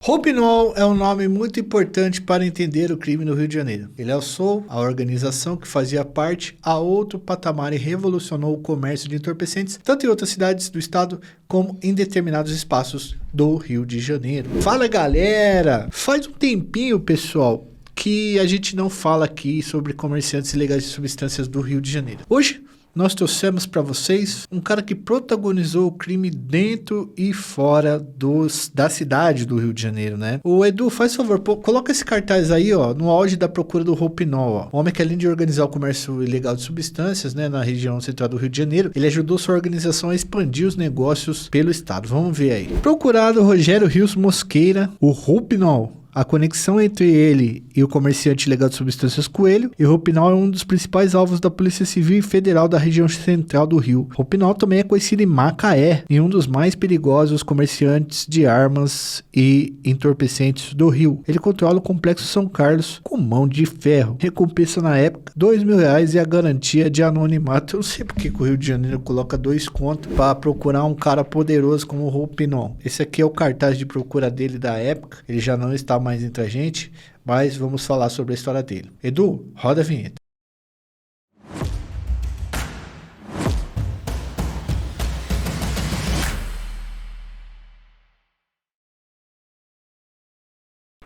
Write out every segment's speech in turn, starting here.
Roupinol é um nome muito importante para entender o crime no Rio de Janeiro. Ele alçou a organização que fazia parte a outro patamar e revolucionou o comércio de entorpecentes, tanto em outras cidades do estado como em determinados espaços do Rio de Janeiro. Fala galera! Faz um tempinho, pessoal, que a gente não fala aqui sobre comerciantes ilegais de substâncias do Rio de Janeiro. Hoje nós trouxemos para vocês um cara que protagonizou o crime dentro e fora da cidade do Rio de Janeiro, né? O Edu, faz favor, coloca esse cartaz aí, ó, no auge da procura do Roupinol, ó. O homem que além de organizar o comércio ilegal de substâncias, né, na região central do Rio de Janeiro, ele ajudou sua organização a expandir os negócios pelo estado. Vamos ver aí. Procurado Rogério Rios Mosqueira, o Roupinol. A conexão entre ele e o comerciante ilegal de substâncias Coelho, e Roupinol é um dos principais alvos da Polícia Civil e Federal da região central do Rio. Roupinol também é conhecido em Macaé, e um dos mais perigosos comerciantes de armas e entorpecentes do Rio. Ele controla o Complexo São Carlos com mão de ferro. Recompensa na época, R$2.000 e a garantia de anonimato. Eu não sei porque que o Rio de Janeiro coloca 2 contos para procurar um cara poderoso como o Roupinol. Esse aqui é o cartaz de procura dele da época. Ele já não está mais entre a gente, mas vamos falar sobre a história dele. Edu, roda a vinheta.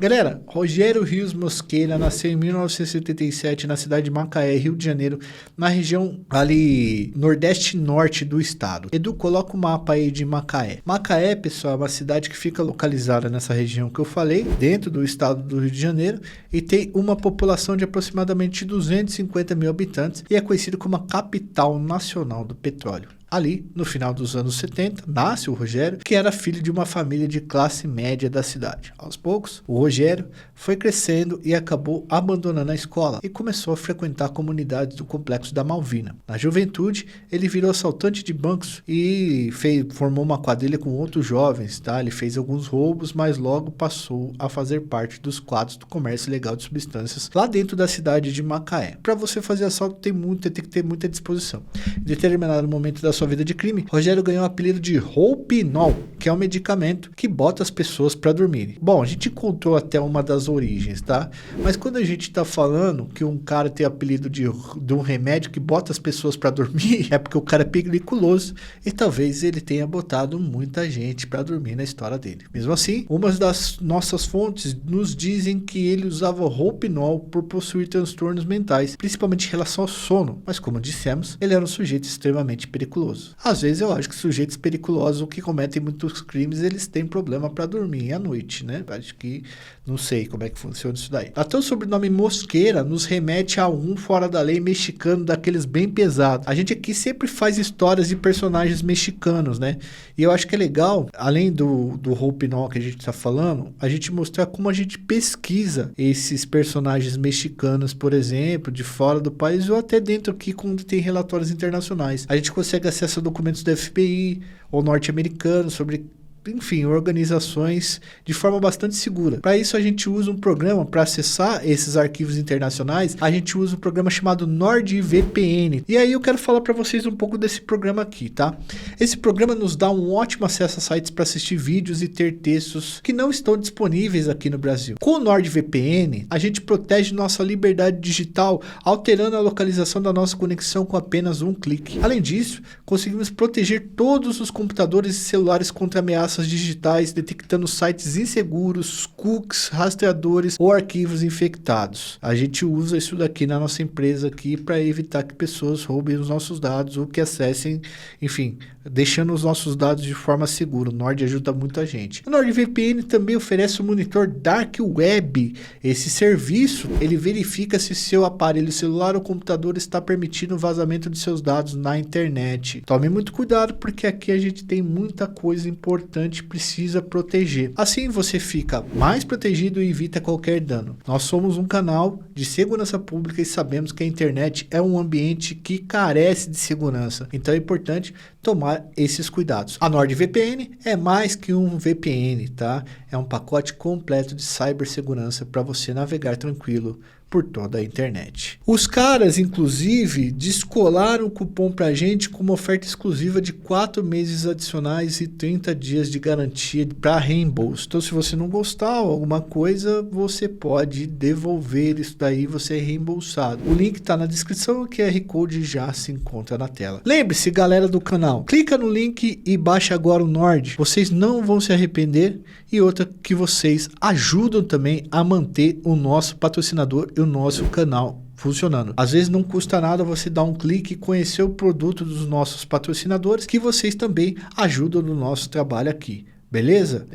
Galera, Rogério Rios Mosqueira nasceu em 1977 na cidade de Macaé, Rio de Janeiro, na região ali nordeste norte do estado. Edu, coloca o mapa aí de Macaé. Macaé, pessoal, é uma cidade que fica localizada nessa região que eu falei, dentro do estado do Rio de Janeiro, e tem uma população de aproximadamente 250 mil habitantes e é conhecido como a capital nacional do petróleo. Ali, no final dos anos 70, nasce o Rogério, que era filho de uma família de classe média da cidade. Aos poucos, o Rogério foi crescendo e acabou abandonando a escola e começou a frequentar comunidades do Complexo da Malvina. Na juventude, ele virou assaltante de bancos e formou uma quadrilha com outros jovens, tá? Ele fez alguns roubos, mas logo passou a fazer parte dos quadros do comércio ilegal de substâncias lá dentro da cidade de Macaé. Para você fazer assalto tem que ter muita disposição. Em determinado momento da sua vida de crime, Rogério ganhou o apelido de Roupinol, que é um medicamento que bota as pessoas para dormirem. Bom, a gente contou até uma das origens, tá? Mas quando a gente tá falando que um cara tem apelido de um remédio que bota as pessoas para dormir, é porque o cara é periculoso e talvez ele tenha botado muita gente para dormir na história dele. Mesmo assim, umas das nossas fontes nos dizem que ele usava Roupinol por possuir transtornos mentais, principalmente em relação ao sono, mas como dissemos, ele era um sujeito extremamente periculoso. Às vezes eu acho que sujeitos periculosos que cometem muitos crimes, eles têm problema para dormir à noite, né? Acho que não sei como é que funciona isso daí. Até o sobrenome Mosqueira nos remete a um fora da lei mexicano daqueles bem pesados. A gente aqui sempre faz histórias de personagens mexicanos, né? E eu acho que é legal, além do Roupinol que a gente tá falando, a gente mostrar como a gente pesquisa esses personagens mexicanos, por exemplo, de fora do país ou até dentro aqui quando tem relatórios internacionais. A gente consegue acessar documentos do FBI ou norte-americano sobre, enfim, organizações de forma bastante segura. Para isso a gente usa um programa para acessar esses arquivos internacionais, a gente usa um programa chamado NordVPN. E aí eu quero falar para vocês um pouco desse programa aqui, tá? Esse programa nos dá um ótimo acesso a sites para assistir vídeos e ter textos que não estão disponíveis aqui no Brasil. Com o NordVPN, a gente protege nossa liberdade digital, alterando a localização da nossa conexão com apenas um clique. Além disso, conseguimos proteger todos os computadores e celulares contra ameaças digitais, detectando sites inseguros, cookies, rastreadores ou arquivos infectados. A gente usa isso daqui na nossa empresa aqui para evitar que pessoas roubem os nossos dados ou que acessem, enfim, deixando os nossos dados de forma segura. O Nord ajuda muita gente. O NordVPN também oferece o monitor Dark Web. Esse serviço, ele verifica se seu aparelho celular ou computador está permitindo o vazamento de seus dados na internet. Tome muito cuidado porque aqui a gente tem muita coisa importante, precisa proteger. Assim você fica mais protegido e evita qualquer dano. Nós somos um canal de segurança pública e sabemos que a internet é um ambiente que carece de segurança. Então é importante tomar esses cuidados. A NordVPN é mais que um VPN, tá? É um pacote completo de cibersegurança para você navegar tranquilo por toda a internet. Os caras, inclusive, descolaram o cupom pra gente com uma oferta exclusiva de 4 meses adicionais e 30 dias de garantia para reembolso. Então, se você não gostar ou alguma coisa, você pode devolver isso daí, você é reembolsado. O link tá na descrição, o QR Code já se encontra na tela. Lembre-se, galera do canal, clica no link e baixa agora o Nord. Vocês não vão se arrepender. E outra que vocês ajudam também a manter o nosso patrocinador e o nosso canal funcionando. Às vezes não custa nada você dar um clique e conhecer o produto dos nossos patrocinadores, que vocês também ajudam no nosso trabalho aqui. Beleza?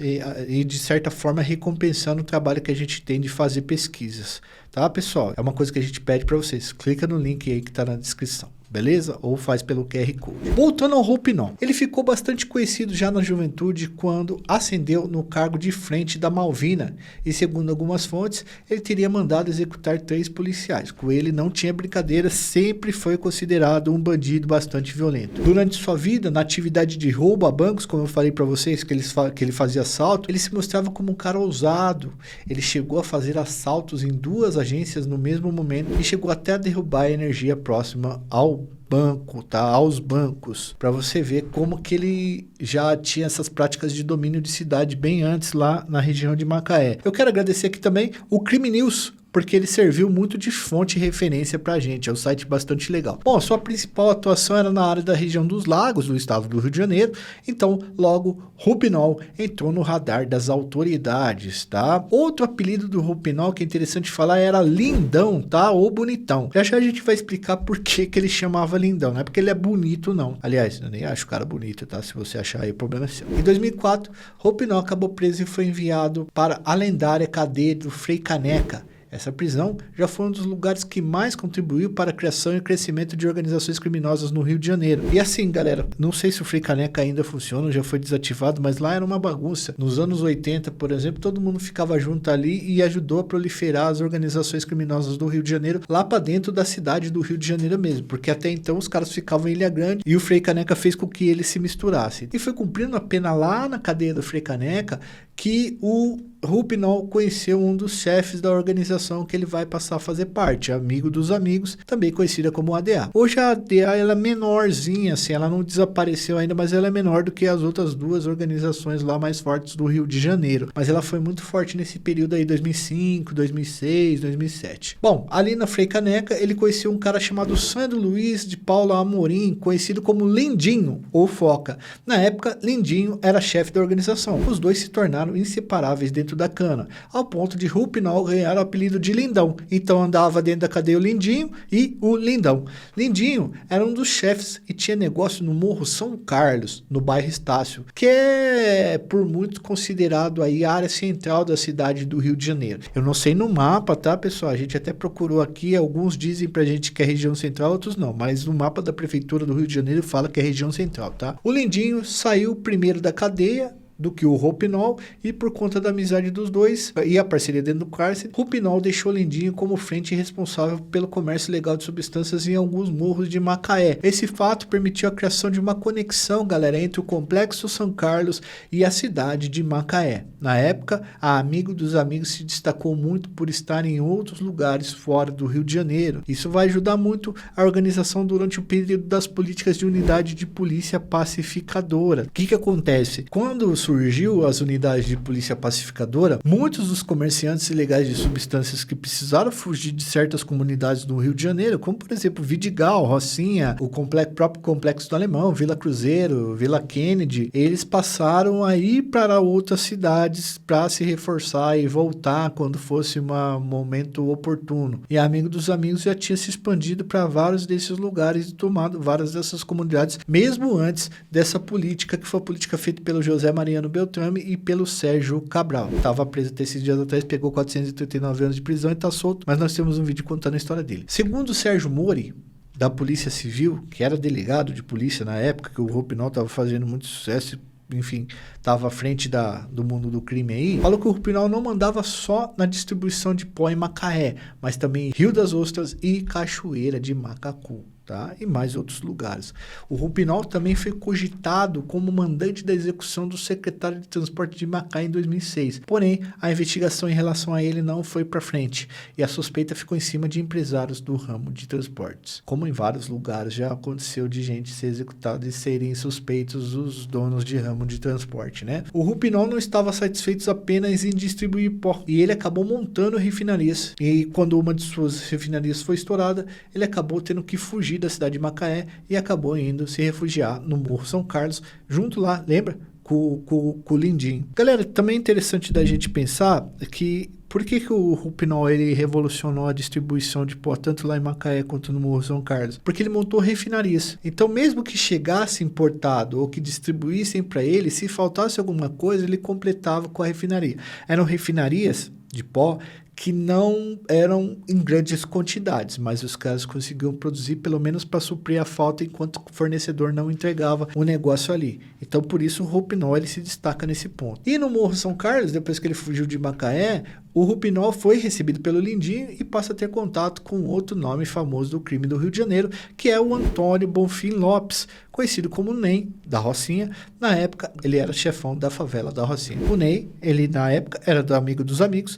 E de certa forma recompensando o trabalho que a gente tem de fazer pesquisas. Tá, pessoal? É uma coisa que a gente pede para vocês. Clica no link aí que está na descrição. Beleza? Ou faz pelo QR Code. Voltando ao Roupinol, ele ficou bastante conhecido já na juventude quando ascendeu no cargo de frente da Malvina e, segundo algumas fontes, ele teria mandado executar 3 policiais. Com ele não tinha brincadeira, sempre foi considerado um bandido bastante violento. Durante sua vida, na atividade de roubo a bancos, como eu falei para vocês, que ele fazia assalto, ele se mostrava como um cara ousado. Ele chegou a fazer assaltos em 2 agências no mesmo momento e chegou até a derrubar a energia próxima ao banco, tá? Aos bancos, para você ver como que ele já tinha essas práticas de domínio de cidade bem antes lá na região de Macaé. Eu quero agradecer aqui também o Crime News, porque ele serviu muito de fonte e referência pra gente, é um site bastante legal. Bom, sua principal atuação era na área da região dos lagos, do estado do Rio de Janeiro, então logo Roupinol entrou no radar das autoridades, tá? Outro apelido do Roupinol que é interessante falar era Lindão, tá? Ou Bonitão. Já a gente vai explicar por que ele chamava Lindão, não é porque ele é bonito não. Aliás, eu nem acho o cara bonito, tá? Se você achar aí, o problema é seu. Em 2004, Roupinol acabou preso e foi enviado para a lendária cadeia do Frei Caneca. Essa prisão já foi um dos lugares que mais contribuiu para a criação e crescimento de organizações criminosas no Rio de Janeiro. E assim, galera, não sei se o Frei Caneca ainda funciona, já foi desativado, mas lá era uma bagunça. Nos anos 80, por exemplo, todo mundo ficava junto ali e ajudou a proliferar as organizações criminosas do Rio de Janeiro, lá para dentro da cidade do Rio de Janeiro mesmo, porque até então os caras ficavam em Ilha Grande e o Frei Caneca fez com que eles se misturassem. E foi cumprindo a pena lá na cadeia do Frei Caneca que o Roupinol conheceu um dos chefes da organização que ele vai passar a fazer parte, amigo dos amigos, também conhecida como ADA. Hoje a ADA ela é menorzinha, assim, ela não desapareceu ainda, mas ela é menor do que as outras 2 organizações lá mais fortes do Rio de Janeiro. Mas ela foi muito forte nesse período aí, 2005, 2006, 2007. Bom, ali na Frei Caneca, ele conheceu um cara chamado Sandro Luiz de Paula Amorim, conhecido como Lindinho, ou Foca. Na época, Lindinho era chefe da organização. Os dois se tornaram inseparáveis dentro da cana, ao ponto de Roupinol ganhar o apelido de Lindão. Então andava dentro da cadeia o Lindinho e o Lindão. Lindinho era um dos chefes e tinha negócio no Morro São Carlos, no bairro Estácio, que é por muitos considerado aí a área central da cidade do Rio de Janeiro. Eu não sei no mapa, tá, pessoal? A gente até procurou aqui, alguns dizem pra gente que é região central, outros não, mas no mapa da prefeitura do Rio de Janeiro fala que é região central, tá? O Lindinho saiu primeiro da cadeia do que o Roupinol, e por conta da amizade dos dois e a parceria dentro do cárcere, Roupinol deixou Lindinho como frente responsável pelo comércio ilegal de substâncias em alguns morros de Macaé. Esse fato permitiu a criação de uma conexão, galera, entre o Complexo São Carlos e a cidade de Macaé. Na época, a Amigo dos Amigos se destacou muito por estar em outros lugares fora do Rio de Janeiro. Isso vai ajudar muito a organização durante o período das políticas de unidade de polícia pacificadora. O que acontece? Quando surgiu as unidades de polícia pacificadora, muitos dos comerciantes ilegais de substâncias que precisaram fugir de certas comunidades do Rio de Janeiro, como por exemplo Vidigal, Rocinha, o próprio Complexo do Alemão, Vila Cruzeiro, Vila Kennedy, eles passaram a ir para outras cidades para se reforçar e voltar quando fosse um momento oportuno. E a Amigo dos Amigos já tinha se expandido para vários desses lugares e tomado várias dessas comunidades, mesmo antes dessa política, que foi a política feita pelo José Mariano Beltrame e pelo Sérgio Cabral. Estava preso até esses dias atrás, pegou 439 anos de prisão e está solto, mas nós temos um vídeo contando a história dele. Segundo o Sérgio Mori, da Polícia Civil, que era delegado de polícia na época, que o Roupinol estava fazendo muito sucesso, enfim, estava à frente do mundo do crime aí, falou que o Roupinol não mandava só na distribuição de pó em Macaé, mas também em Rio das Ostras e Cachoeira de Macacu. tá? E mais outros lugares. O Ruppinol também foi cogitado como mandante da execução do secretário de Transporte de Macaé em 2006. Porém, a investigação em relação a ele não foi para frente e a suspeita ficou em cima de empresários do ramo de transportes. Como em vários lugares já aconteceu de gente ser executada e serem suspeitos os donos de ramo de transporte, né? O Ruppinol não estava satisfeito apenas em distribuir pó e ele acabou montando refinarias. E quando uma de suas refinarias foi estourada, ele acabou tendo que fugir da cidade de Macaé e acabou indo se refugiar no Morro São Carlos, junto lá, lembra? Com o Lindinho. Galera, também é interessante da gente pensar que por que o Ruppinol ele revolucionou a distribuição de pó tanto lá em Macaé quanto no Morro São Carlos? Porque ele montou refinarias. Então, mesmo que chegasse importado ou que distribuíssem para ele, se faltasse alguma coisa, ele completava com a refinaria. Eram refinarias de pó que não eram em grandes quantidades, mas os caras conseguiam produzir pelo menos para suprir a falta enquanto o fornecedor não entregava o negócio ali. Então, por isso, o Ruppinol ele se destaca nesse ponto. E no Morro São Carlos, depois que ele fugiu de Macaé, o Ruppinol foi recebido pelo Lindinho e passa a ter contato com outro nome famoso do crime do Rio de Janeiro, que é o Antônio Bonfim Lopes, conhecido como Ney, da Rocinha. Na época, ele era chefão da favela da Rocinha. O Ney, ele na época era do amigo dos amigos.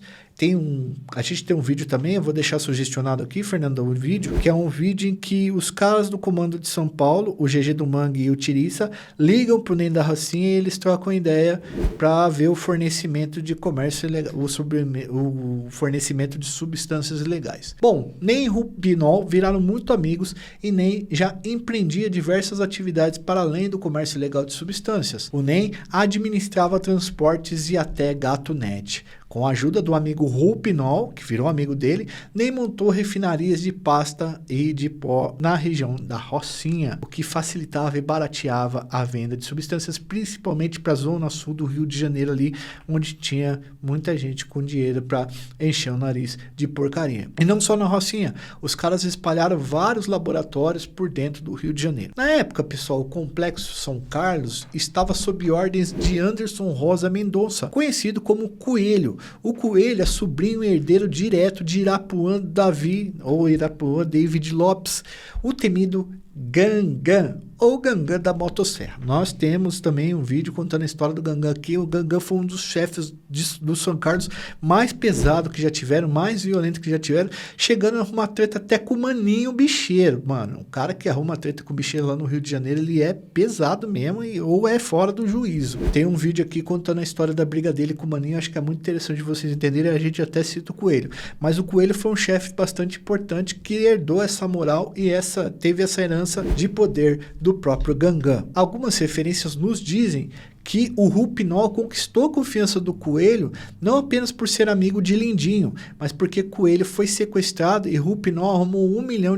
A gente tem um vídeo também, eu vou deixar sugestionado aqui, Fernando, o vídeo, que é um vídeo em que os caras do comando de São Paulo, o GG do Mangue e o Tiriça, ligam pro Ney da Rocinha e eles trocam ideia para ver o fornecimento de comércio ilegal, o fornecimento de substâncias ilegais. Bom, Ney e Ruppinol viraram muito amigos e Ney já empreendia diversas atividades para além do comércio ilegal de substâncias. O Ney administrava transportes e até gatunete. Com a ajuda do amigo Ruppinol, que virou amigo dele, Ney montou refinarias de pasta e de pó na região da Rocinha, o que facilitava e barateava a venda de substâncias, principalmente para a zona sul do Rio de Janeiro ali, onde tinha muita gente com dinheiro para encher o nariz de porcaria. E não só na Rocinha, os caras espalharam vários laboratórios por dentro do Rio de Janeiro. Na época, pessoal, o Complexo São Carlos estava sob ordens de Anderson Rosa Mendonça, conhecido como Coelho. O Coelho é sobrinho e herdeiro direto de Irapuã Davi, ou Irapuã David Lopes, o temido Gangan, ou Gangan da motosserra. Nós temos também um vídeo contando a história do Gangan aqui. O Gangan foi um dos chefes do São Carlos mais pesado que já tiveram, mais violento que já tiveram, chegando a arrumar treta até com o Maninho Bicheiro. Mano, o cara que arruma treta com o Bicheiro lá no Rio de Janeiro, ele é pesado mesmo ou é fora do juízo. Tem um vídeo aqui contando a história da briga dele com o Maninho, acho que é muito interessante vocês entenderem, a gente até cita o Coelho. Mas o Coelho foi um chefe bastante importante que herdou essa moral e teve essa herança de poder do próprio Gangan. Algumas referências nos dizem que o Ruppinol conquistou a confiança do Coelho não apenas por ser amigo de Lindinho, mas porque Coelho foi sequestrado e Ruppinol arrumou R$1 milhão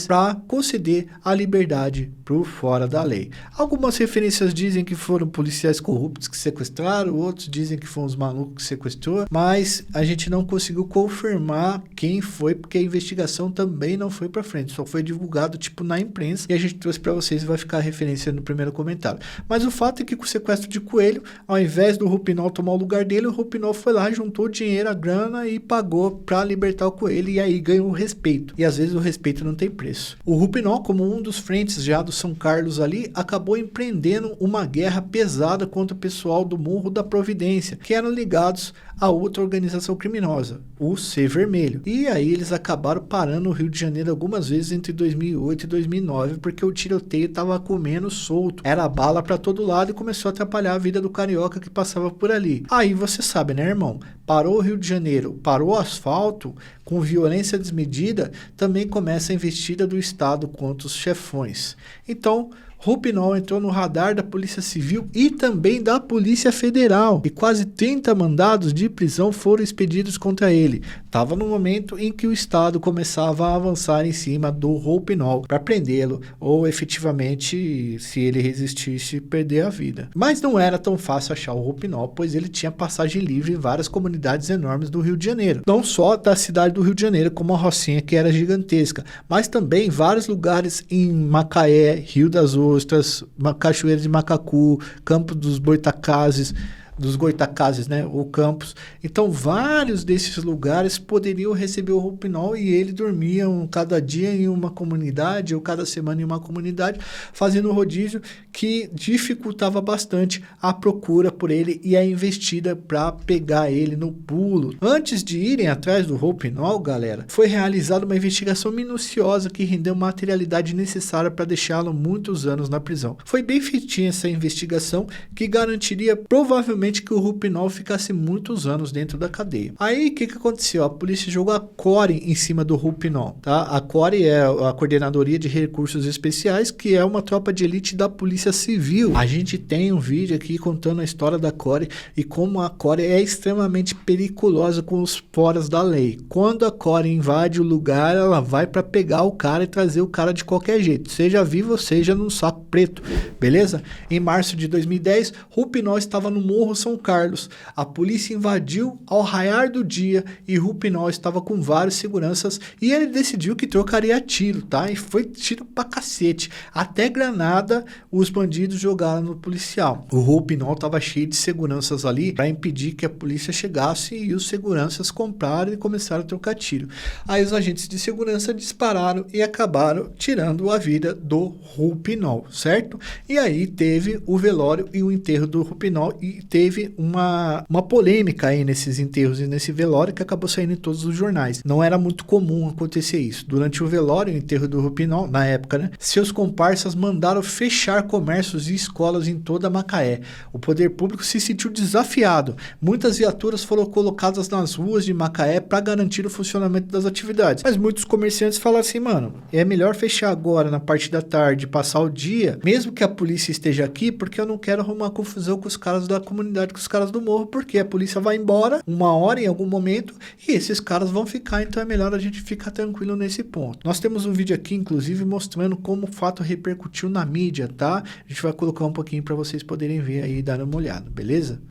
para conceder a liberdade por fora da lei. Algumas referências dizem que foram policiais corruptos que sequestraram, outros dizem que foram os malucos que sequestrou, mas a gente não conseguiu confirmar quem foi, porque a investigação também não foi para frente, só foi divulgado tipo na imprensa e a gente trouxe para vocês e vai ficar a referência no primeiro comentário. Mas o fato é que com o sequestro de Coelho, ao invés do Ruppinol tomar o lugar dele, o Ruppinol foi lá, juntou dinheiro, a grana e pagou para libertar o Coelho e aí ganhou o respeito. E às vezes o respeito não tem preço. O Ruppinol, como um dos frentes já do São Carlos ali, acabou empreendendo uma guerra pesada contra o pessoal do Morro da Providência, que eram ligados a outra organização criminosa, o C Vermelho. E aí eles acabaram parando o Rio de Janeiro algumas vezes entre 2008 e 2009, porque o tiroteio estava comendo solto. Era bala para todo lado e começou a atrapalhar a vida do carioca que passava por ali. Aí você sabe, né, irmão? Parou o Rio de Janeiro, parou o asfalto, com violência desmedida, também começa a investida do Estado contra os chefões. Então, Ruppinol entrou no radar da Polícia Civil e também da Polícia Federal, e quase 30 mandados de prisão foram expedidos contra ele. Estava no momento em que o Estado começava a avançar em cima do Ruppinol para prendê-lo, ou efetivamente, se ele resistisse, perder a vida. Mas não era tão fácil achar o Ruppinol, pois ele tinha passagem livre em várias comunidades enormes do Rio de Janeiro. Não só da cidade do Rio de Janeiro, como a Rocinha, que era gigantesca, mas também vários lugares em Macaé, Rio das Ostras, Cachoeira de Macacu, Campo dos Boitacazes, dos Goitacazes, né, o campus. Então, vários desses lugares poderiam receber o Roupinol e ele dormia cada dia em uma comunidade ou cada semana em uma comunidade, fazendo um rodízio que dificultava bastante a procura por ele e a investida para pegar ele no pulo. Antes de irem atrás do Roupinol, galera, foi realizada uma investigação minuciosa que rendeu materialidade necessária para deixá-lo muitos anos na prisão. Foi bem feitinha essa investigação que garantiria provavelmente que o Roupinol ficasse muitos anos dentro da cadeia. Aí o que aconteceu? A polícia jogou a CORE em cima do Roupinol, tá? A CORE é a Coordenadoria de Recursos Especiais, que é uma tropa de elite da Polícia Civil. A gente tem um vídeo aqui contando a história da CORE e como a CORE é extremamente periculosa com os foras da lei. Quando a CORE invade o lugar, ela vai para pegar o cara e trazer o cara de qualquer jeito, seja vivo ou seja num saco preto, beleza? Em março de 2010, Roupinol estava no Morro São Carlos. A polícia invadiu ao raiar do dia e Roupinol estava com vários seguranças e ele decidiu que trocaria tiro, tá? E foi tiro pra cacete. Até granada os bandidos jogaram no policial. O Roupinol estava cheio de seguranças ali para impedir que a polícia chegasse e os seguranças compraram e começaram a trocar tiro. Aí os agentes de segurança dispararam e acabaram tirando a vida do Roupinol, certo? E aí teve o velório e o enterro do Roupinol e teve uma polêmica aí nesses enterros e nesse velório que acabou saindo em todos os jornais. Não era muito comum acontecer isso. Durante o velório e o enterro do Roupinol, na época, né, seus comparsas mandaram fechar comércios e escolas em toda Macaé. O poder público se sentiu desafiado. Muitas viaturas foram colocadas nas ruas de Macaé para garantir o funcionamento das atividades. Mas muitos comerciantes falaram assim, mano, é melhor fechar agora na parte da tarde, passar o dia, mesmo que a polícia esteja aqui, porque eu não quero arrumar confusão com os caras da comunidade, com os caras do morro, porque a polícia vai embora uma hora em algum momento e esses caras vão ficar, então é melhor a gente ficar tranquilo nesse ponto. Nós temos um vídeo aqui, inclusive, mostrando como o fato repercutiu na mídia, tá? A gente vai colocar um pouquinho para vocês poderem ver aí e dar uma olhada, beleza?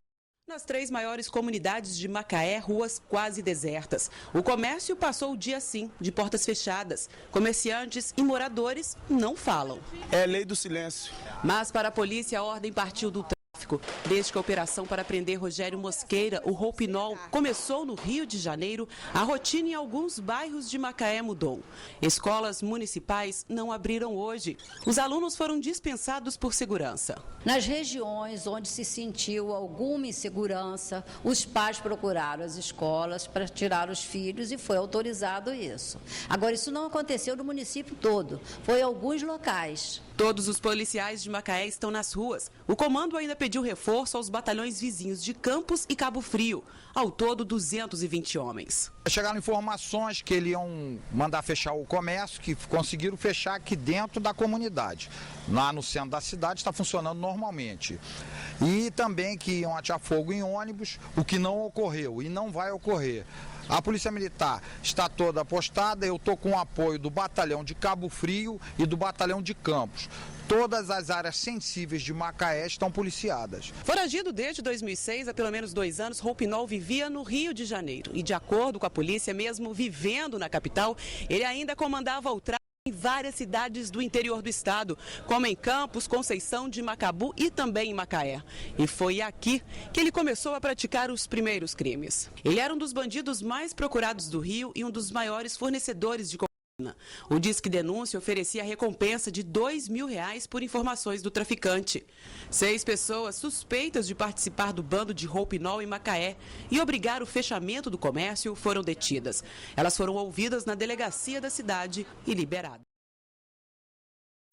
Nas 3 maiores comunidades de Macaé, ruas quase desertas. O comércio passou o dia assim, de portas fechadas. Comerciantes e moradores não falam. É lei do silêncio. Mas para a polícia, a ordem partiu do tráfico. Desde que a operação para prender Rogério Mosqueira, o Roupinol, começou no Rio de Janeiro, a rotina em alguns bairros de Macaé mudou. Escolas municipais não abriram hoje. Os alunos foram dispensados por segurança. Nas regiões onde se sentiu alguma insegurança, os pais procuraram as escolas para tirar os filhos e foi autorizado isso. Agora, isso não aconteceu no município todo, foi em alguns locais. Todos os policiais de Macaé estão nas ruas. O comando ainda pediu reforço aos batalhões vizinhos de Campos e Cabo Frio. Ao todo, 220 homens. Chegaram informações que eles iam mandar fechar o comércio, que conseguiram fechar aqui dentro da comunidade. Lá no centro da cidade está funcionando normalmente. E também que iam atear fogo em ônibus, o que não ocorreu e não vai ocorrer. A Polícia Militar está toda apostada, eu estou com o apoio do Batalhão de Cabo Frio e do Batalhão de Campos. Todas as áreas sensíveis de Macaé estão policiadas. Foragido desde 2006, há pelo menos 2 anos, Roupinol vivia no Rio de Janeiro. E de acordo com a polícia, mesmo vivendo na capital, ele ainda comandava o tráfico em várias cidades do interior do estado, como em Campos, Conceição de Macabu e também em Macaé. E foi aqui que ele começou a praticar os primeiros crimes. Ele era um dos bandidos mais procurados do Rio e um dos maiores fornecedores de cocaína. O Disque Denúncia oferecia a recompensa de R$2.000 por informações do traficante. 6 pessoas suspeitas de participar do bando de Roupinol em Macaé e obrigar o fechamento do comércio foram detidas. Elas foram ouvidas na delegacia da cidade e liberadas.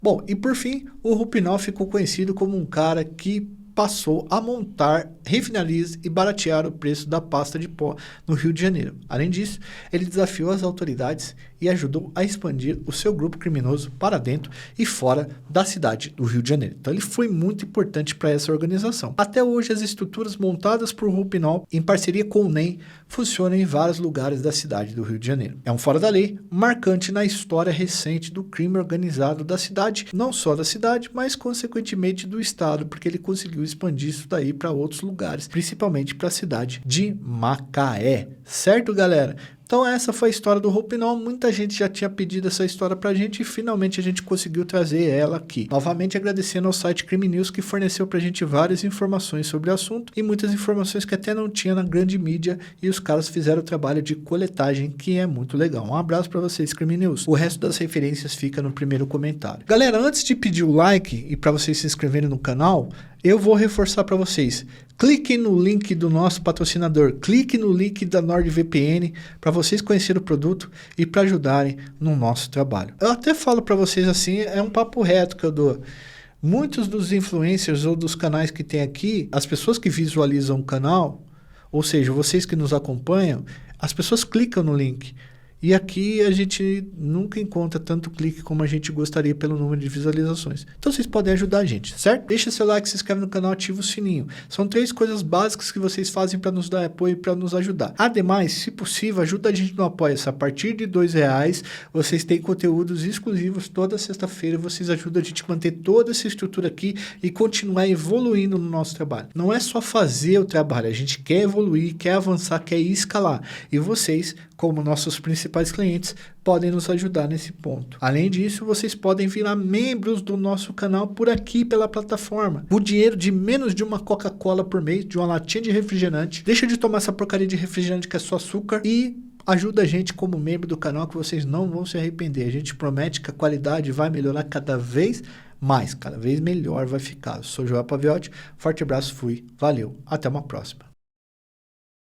Bom, e por fim, o Roupinol ficou conhecido como um cara que passou a montar refinarias e baratear o preço da pasta de pó no Rio de Janeiro. Além disso, ele desafiou as autoridades e ajudou a expandir o seu grupo criminoso para dentro e fora da cidade do Rio de Janeiro. Então ele foi muito importante para essa organização. Até hoje, as estruturas montadas por Roupinol, em parceria com o NEM, funcionam em vários lugares da cidade do Rio de Janeiro. É um fora da lei marcante na história recente do crime organizado da cidade, não só da cidade, mas consequentemente do estado, porque ele conseguiu expandir isso daí para outros lugares, principalmente para a cidade de Macaé. Certo, galera? Então Então essa foi a história do Roupinol. Muita gente já tinha pedido essa história pra gente e finalmente a gente conseguiu trazer ela aqui. Novamente agradecendo ao site Crime News, que forneceu pra gente várias informações sobre o assunto e muitas informações que até não tinha na grande mídia, e os caras fizeram o trabalho de coletagem, que é muito legal. Um abraço pra vocês, Crime News. O resto das referências fica no primeiro comentário. Galera, antes de pedir o like e pra vocês se inscreverem no canal, eu vou reforçar para vocês. Cliquem no link do nosso patrocinador, clique no link da NordVPN para vocês conhecerem o produto e para ajudarem no nosso trabalho. Eu até falo para vocês assim, é um papo reto que eu dou. Muitos dos influencers ou dos canais que tem aqui, as pessoas que visualizam o canal, ou seja, vocês que nos acompanham, as pessoas clicam no link. E aqui a gente nunca encontra tanto clique como a gente gostaria pelo número de visualizações. Então vocês podem ajudar a gente, certo? Deixa seu like, se inscreve no canal, ativa o sininho. São 3 coisas básicas que vocês fazem para nos dar apoio e para nos ajudar. Ademais, se possível, ajuda a gente no Apoia-se. A partir de R$2, vocês têm conteúdos exclusivos toda sexta-feira. Vocês ajudam a gente a manter toda essa estrutura aqui e continuar evoluindo no nosso trabalho. Não é só fazer o trabalho, a gente quer evoluir, quer avançar, quer escalar. E vocês, como nossos principais clientes, podem nos ajudar nesse ponto. Além disso, vocês podem virar membros do nosso canal por aqui pela plataforma. O dinheiro de menos de uma Coca-Cola por mês, de uma latinha de refrigerante. Deixa de tomar essa porcaria de refrigerante que é só açúcar e ajuda a gente como membro do canal, que vocês não vão se arrepender. A gente promete que a qualidade vai melhorar cada vez mais, cada vez melhor vai ficar. Eu sou Joel Paviotti, forte abraço, fui, valeu, até uma próxima.